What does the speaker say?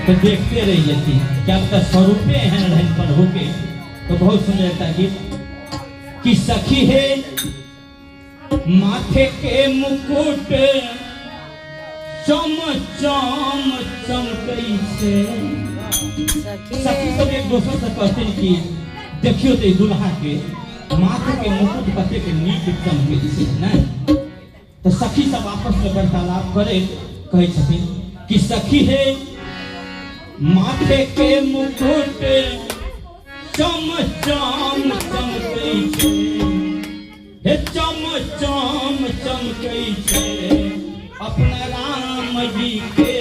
तो देखते रहिए थी क्या आपका स्वरूपे हैं रहन पर होके। तो बहुत सुंदर लगता गीत कि सखी है माथे के मुकुट चम चम चमकई से। सखी सब एक दूसरे से कहते हैं कि देखियो तो दुल्हा के माथे के मुकुट कते के नीक चमके से नहीं। तो सखी सब आपस में वार्तालाप करे कहे छथिन कि सखी है माथे के मुकुट चम चम चमकै छै, हे चम चम चमकै छै अपना राम जी के